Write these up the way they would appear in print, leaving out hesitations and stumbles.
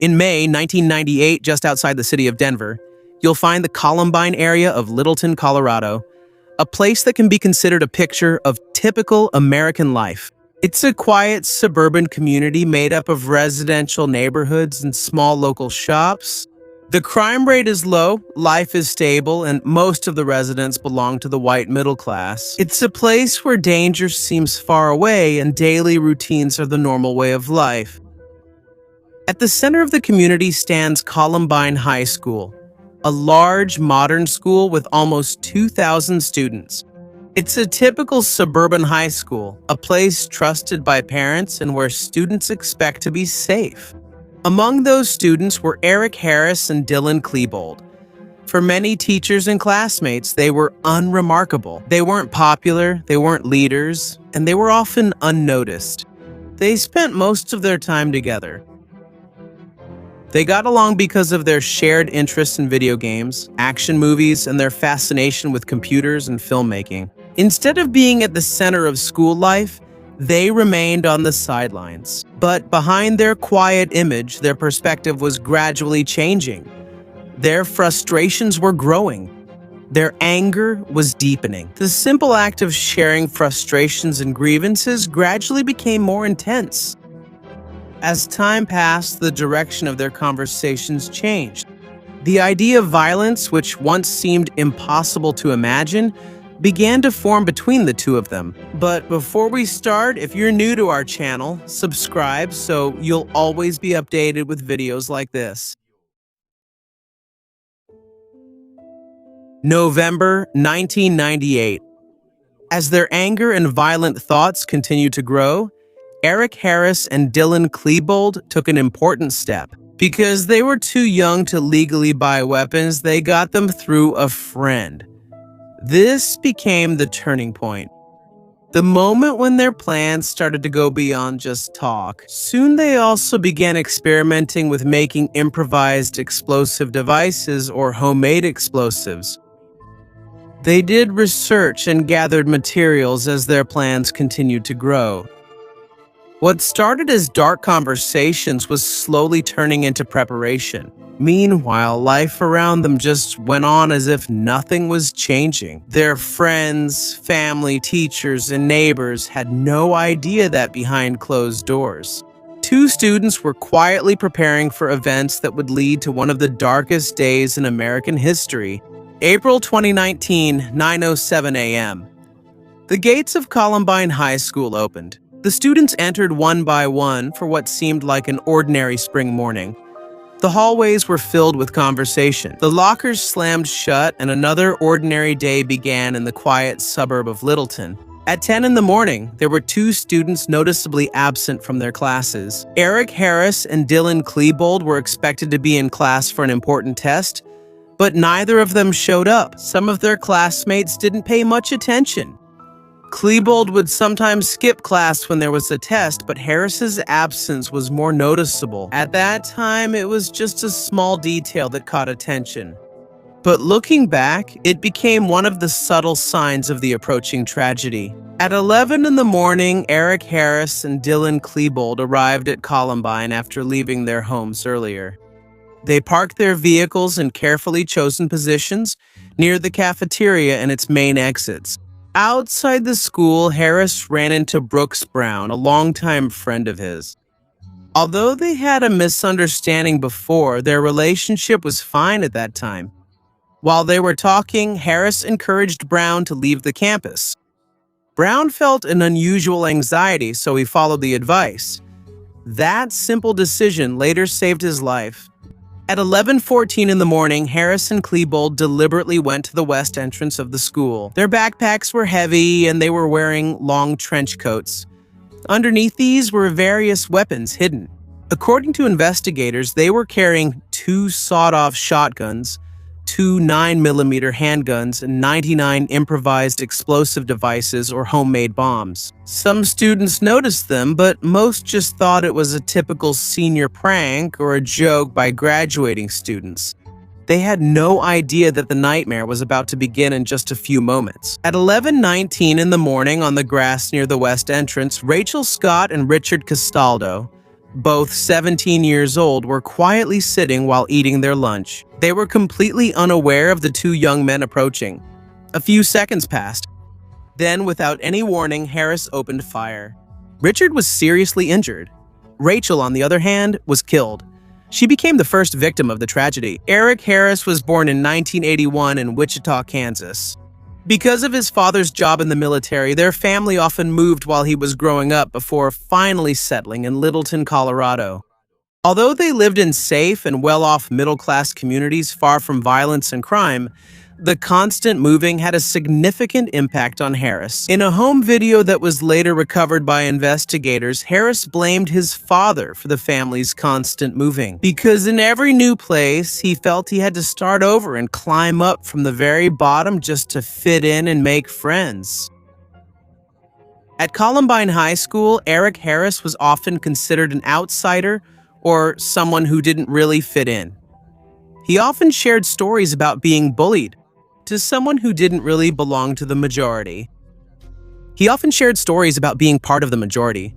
In May 1998, just outside the city of Denver, you'll find the Columbine area of Littleton, Colorado, a place that can be considered a picture of typical American life. It's a quiet suburban community made up of residential neighborhoods and small local shops. The crime rate is low, life is stable, and most of the residents belong to the white middle class. It's a place where danger seems far away and daily routines are the normal way of life. At the center of the community stands Columbine High School, a large modern school with almost 2,000 students. It's a typical suburban high school, a place trusted by parents and where students expect to be safe. Among those students were Eric Harris and Dylan Klebold. For many teachers and classmates, they were unremarkable. They weren't popular, they weren't leaders, and they were often unnoticed. They spent most of their time together. They got along because of their shared interest in video games, action movies, and their fascination with computers and filmmaking. Instead of being at the center of school life, they remained on the sidelines. But behind their quiet image, their perspective was gradually changing. Their frustrations were growing. Their anger was deepening. The simple act of sharing frustrations and grievances gradually became more intense. As time passed, the direction of their conversations changed. The idea of violence, which once seemed impossible to imagine, began to form between the two of them. But before we start, if you're new to our channel, subscribe so you'll always be updated with videos like this. November 1998. As their anger and violent thoughts continued to grow, Eric Harris and Dylan Klebold took an important step. Because they were too young to legally buy weapons, they got them through a friend. This became the turning point. The moment when their plans started to go beyond just talk. Soon they also began experimenting with making improvised explosive devices or homemade explosives. They did research and gathered materials as their plans continued to grow. What started as dark conversations was slowly turning into preparation. Meanwhile, life around them just went on as if nothing was changing. Their friends, family, teachers, and neighbors had no idea that behind closed doors, two students were quietly preparing for events that would lead to one of the darkest days in American history. April 2019, 9:07 a.m. The gates of Columbine High School opened. The students entered one by one for what seemed like an ordinary spring morning. The hallways were filled with conversation. The lockers slammed shut, and another ordinary day began in the quiet suburb of Littleton. At 10 in the morning, there were two students noticeably absent from their classes. Eric Harris and Dylan Klebold were expected to be in class for an important test, but neither of them showed up. Some of their classmates didn't pay much attention. Klebold would sometimes skip class when there was a test, but Harris's absence was more noticeable. At that time, it was just a small detail that caught attention. But looking back, it became one of the subtle signs of the approaching tragedy. At 11 in the morning, Eric Harris and Dylan Klebold arrived at Columbine after leaving their homes earlier. They parked their vehicles in carefully chosen positions near the cafeteria and its main exits. Outside the school, Harris ran into Brooks Brown, a longtime friend of his. Although they had a misunderstanding before, their relationship was fine at that time. While they were talking, Harris encouraged Brown to leave the campus. Brown felt an unusual anxiety, so he followed the advice. That simple decision later saved his life. At 11:14 in the morning, Harris and Klebold deliberately went to the west entrance of the school. Their backpacks were heavy and they were wearing long trench coats. Underneath these were various weapons hidden. According to investigators, they were carrying two sawed-off shotguns, two 9mm handguns, and 99 improvised explosive devices or homemade bombs. Some students noticed them, but most just thought it was a typical senior prank or a joke by graduating students. They had no idea that the nightmare was about to begin in just a few moments. At 11:19 in the morning on the grass near the west entrance, Rachel Scott and Richard Castaldo, both 17 years old, were quietly sitting while eating their lunch. They were completely unaware of the two young men approaching. A few seconds passed. Then, without any warning, Harris opened fire. Richard was seriously injured. Rachel, on the other hand, was killed. She became the first victim of the tragedy. Eric Harris was born in 1981 in Wichita, Kansas. Because of his father's job in the military, their family often moved while he was growing up before finally settling in Littleton, Colorado. Although they lived in safe and well-off middle-class communities far from violence and crime, the constant moving had a significant impact on Harris. In a home video that was later recovered by investigators, Harris blamed his father for the family's constant moving. Because in every new place, he felt he had to start over and climb up from the very bottom just to fit in and make friends. At Columbine High School, Eric Harris was often considered an outsider or someone who didn't really fit in. He often shared stories about being bullied to someone who didn't really belong to the majority. He often shared stories about being part of the majority.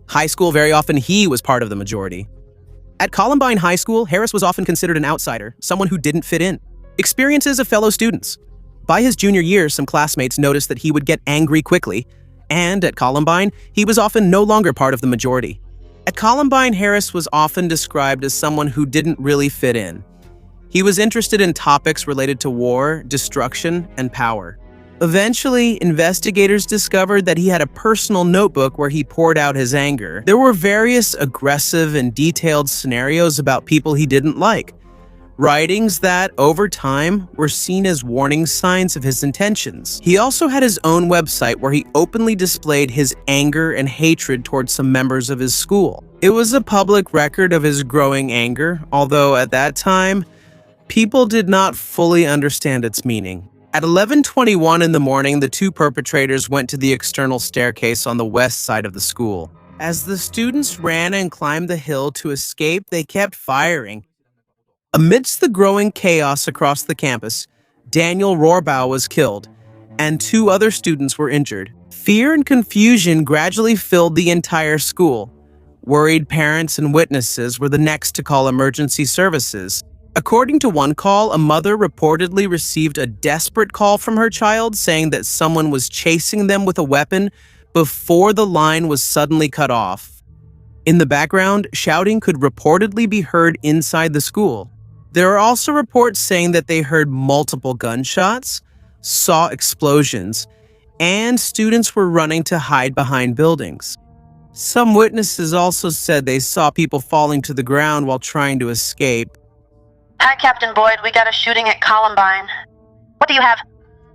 High school, very often he was part of the majority. At Columbine High School, Harris was often considered an outsider, someone who didn't fit in. Experiences of fellow students. By his junior year, some classmates noticed that he would get angry quickly, and at Columbine, he was often no longer part of the majority. At Columbine, Harris was often described as someone who didn't really fit in. He was interested in topics related to war, destruction, and power. Eventually, investigators discovered that he had a personal notebook where he poured out his anger. There were various aggressive and detailed scenarios about people he didn't like, writings that, over time, were seen as warning signs of his intentions. He also had his own website where he openly displayed his anger and hatred towards some members of his school. It was a public record of his growing anger, although at that time, people did not fully understand its meaning. At 11:21 in the morning, the two perpetrators went to the external staircase on the west side of the school. As the students ran and climbed the hill to escape, they kept firing. Amidst the growing chaos across the campus, Daniel Rohrbaugh was killed, and two other students were injured. Fear and confusion gradually filled the entire school. Worried parents and witnesses were the next to call emergency services. According to one call, a mother reportedly received a desperate call from her child saying that someone was chasing them with a weapon before the line was suddenly cut off. In the background, shouting could reportedly be heard inside the school. There are also reports saying that they heard multiple gunshots, saw explosions, and students were running to hide behind buildings. Some witnesses also said they saw people falling to the ground while trying to escape. Hi, Captain Boyd. We got a shooting at Columbine. What do you have?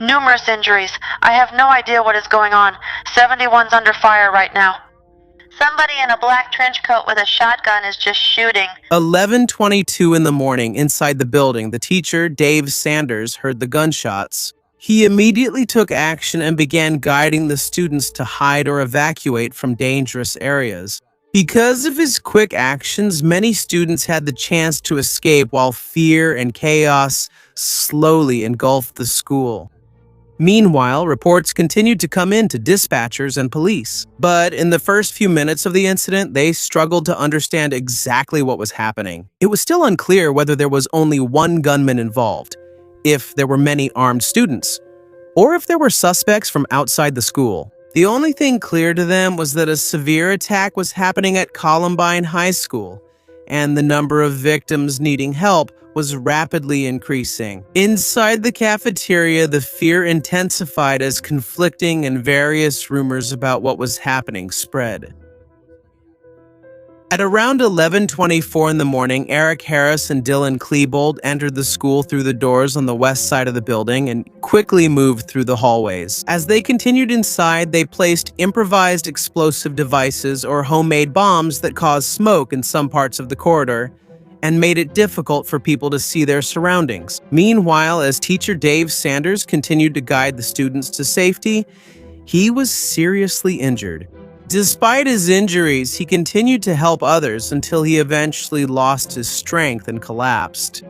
Numerous injuries. I have no idea what is going on. 71's under fire right now. Somebody in a black trench coat with a shotgun is just shooting. 11:22 in the morning, inside the building, the teacher, Dave Sanders, heard the gunshots. He immediately took action and began guiding the students to hide or evacuate from dangerous areas. Because of his quick actions, many students had the chance to escape while fear and chaos slowly engulfed the school. Meanwhile, reports continued to come in to dispatchers and police. But in the first few minutes of the incident, they struggled to understand exactly what was happening. It was still unclear whether there was only one gunman involved, if there were many armed students, or if there were suspects from outside the school. The only thing clear to them was that a severe attack was happening at Columbine High School, and the number of victims needing help was rapidly increasing. Inside the cafeteria, the fear intensified as conflicting and various rumors about what was happening spread. At around 11:24 in the morning, Eric Harris and Dylan Klebold entered the school through the doors on the west side of the building and quickly moved through the hallways. As they continued inside, they placed improvised explosive devices or homemade bombs that caused smoke in some parts of the corridor and made it difficult for people to see their surroundings. Meanwhile, as teacher Dave Sanders continued to guide the students to safety, he was seriously injured. Despite his injuries, he continued to help others until he eventually lost his strength and collapsed.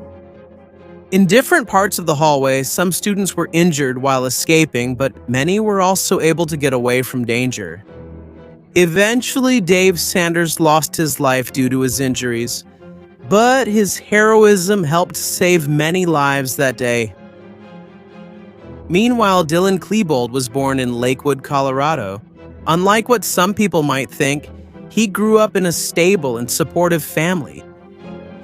In different parts of the hallway, some students were injured while escaping, but many were also able to get away from danger. Eventually, Dave Sanders lost his life due to his injuries, but his heroism helped save many lives that day. Meanwhile, Dylan Klebold was born in Lakewood, Colorado. Unlike what some people might think, he grew up in a stable and supportive family.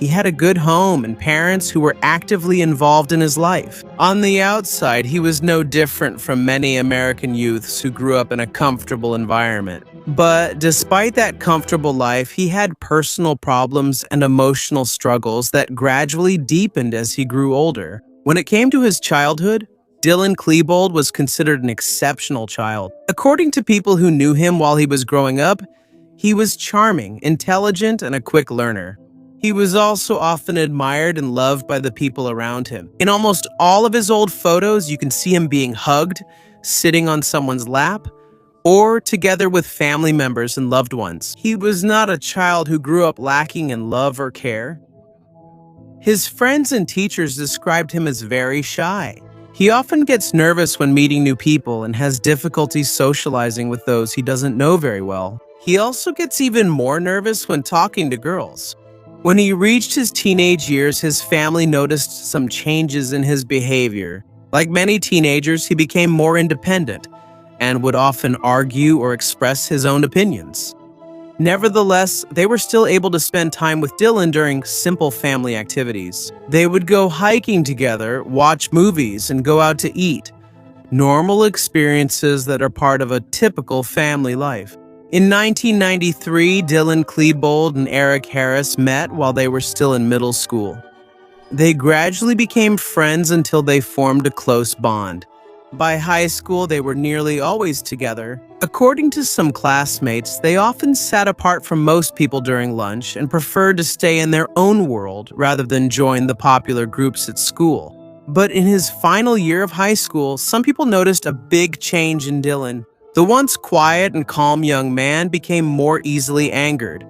He had a good home and parents who were actively involved in his life. On the outside, he was no different from many American youths who grew up in a comfortable environment. But despite that comfortable life, he had personal problems and emotional struggles that gradually deepened as he grew older. When it came to his childhood, Dylan Klebold was considered an exceptional child. According to people who knew him while he was growing up, he was charming, intelligent, and a quick learner. He was also often admired and loved by the people around him. In almost all of his old photos, you can see him being hugged, sitting on someone's lap, or together with family members and loved ones. He was not a child who grew up lacking in love or care. His friends and teachers described him as very shy. He often gets nervous when meeting new people and has difficulty socializing with those he doesn't know very well. He also gets even more nervous when talking to girls. When he reached his teenage years, his family noticed some changes in his behavior. Like many teenagers, he became more independent and would often argue or express his own opinions. Nevertheless, they were still able to spend time with Dylan during simple family activities. They would go hiking together, watch movies, and go out to eat. Normal experiences that are part of a typical family life. In 1993, Dylan Klebold and Eric Harris met while they were still in middle school. They gradually became friends until they formed a close bond. By high school, they were nearly always together. According to some classmates, they often sat apart from most people during lunch and preferred to stay in their own world rather than join the popular groups at school. But in his final year of high school, some people noticed a big change in Dylan. The once quiet and calm young man became more easily angered.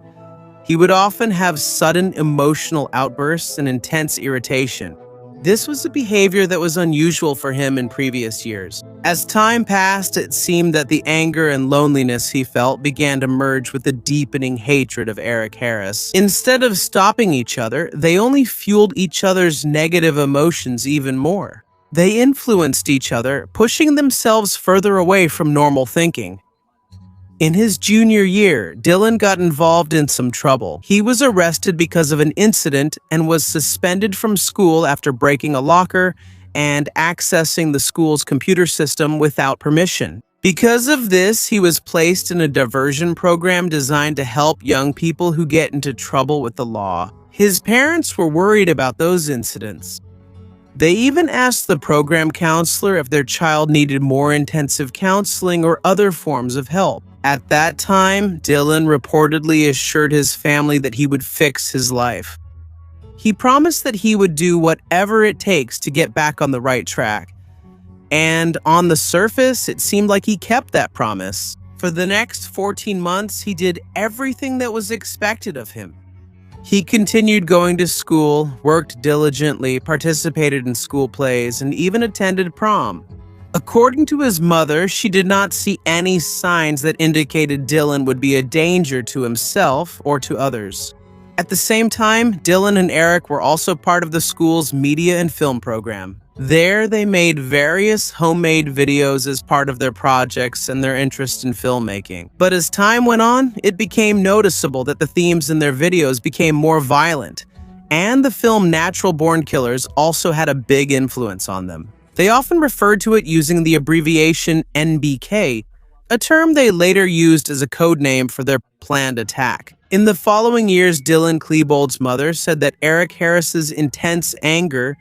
He would often have sudden emotional outbursts and intense irritation. This was a behavior that was unusual for him in previous years. As time passed, it seemed that the anger and loneliness he felt began to merge with the deepening hatred of Eric Harris. Instead of stopping each other, they only fueled each other's negative emotions even more. They influenced each other, pushing themselves further away from normal thinking. In his junior year, Dylan got involved in some trouble. He was arrested because of an incident and was suspended from school after breaking a locker and accessing the school's computer system without permission. Because of this, he was placed in a diversion program designed to help young people who get into trouble with the law. His parents were worried about those incidents. They even asked the program counselor if their child needed more intensive counseling or other forms of help. At that time, Dylan reportedly assured his family that he would fix his life. He promised that he would do whatever it takes to get back on the right track. And on the surface, it seemed like he kept that promise. For the next 14 months, he did everything that was expected of him. He continued going to school, worked diligently, participated in school plays, and even attended prom. According to his mother, she did not see any signs that indicated Dylan would be a danger to himself or to others. At the same time, Dylan and Eric were also part of the school's media and film program. There, they made various homemade videos as part of their projects and their interest in filmmaking. But as time went on, it became noticeable that the themes in their videos became more violent, and the film Natural Born Killers also had a big influence on them. They often referred to it using the abbreviation NBK, a term they later used as a code name for their planned attack. In the following years, Dylan Klebold's mother said that Eric Harris's intense anger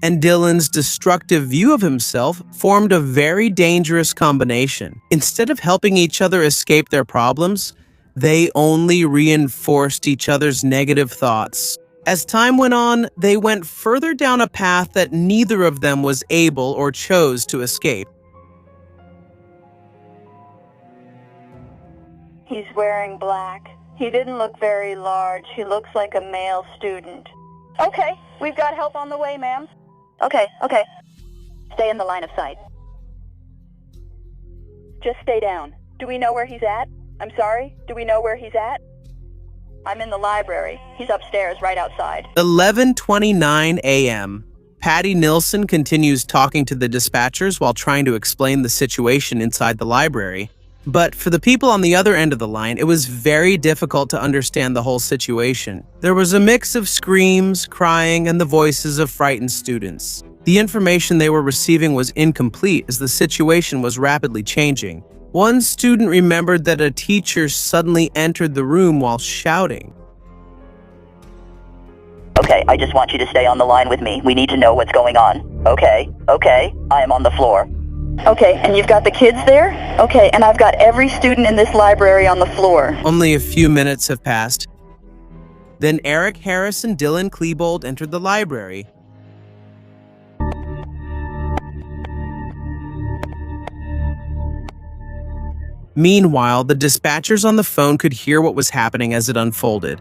and Dylan's destructive view of himself formed a very dangerous combination. Instead of helping each other escape their problems, they only reinforced each other's negative thoughts. As time went on, they went further down a path that neither of them was able or chose to escape. He's wearing black. He didn't look very large. He looks like a male student. Okay, we've got help on the way, ma'am. Okay. Stay in the line of sight. Just stay down. Do we know where he's at? I'm sorry? Do we know where he's at? I'm in the library. He's upstairs, right outside. 11:29 a.m. Patty Nilsson continues talking to the dispatchers while trying to explain the situation inside the library. But for the people on the other end of the line, it was very difficult to understand the whole situation. There was a mix of screams, crying, and the voices of frightened students. The information they were receiving was incomplete as the situation was rapidly changing. One student remembered that a teacher suddenly entered the room while shouting. Okay, I just want you to stay on the line with me. We need to know what's going on. Okay, I am on the floor. Okay, and you've got the kids there? Okay, and I've got every student in this library on the floor. Only a few minutes have passed. Then Eric Harris and Dylan Klebold entered the library. Meanwhile, the dispatchers on the phone could hear what was happening as it unfolded.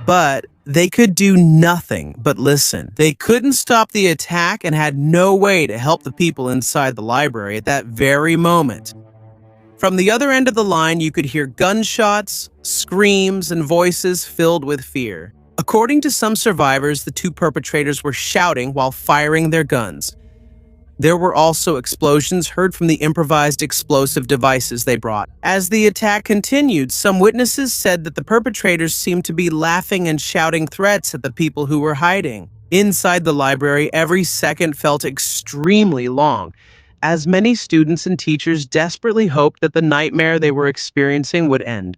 But they could do nothing but listen. They couldn't stop the attack and had no way to help the people inside the library at that very moment. From the other end of the line, you could hear gunshots, screams, and voices filled with fear. According to some survivors, the two perpetrators were shouting while firing their guns. There were also explosions heard from the improvised explosive devices they brought. As the attack continued, some witnesses said that the perpetrators seemed to be laughing and shouting threats at the people who were hiding. Inside the library, every second felt extremely long, as many students and teachers desperately hoped that the nightmare they were experiencing would end.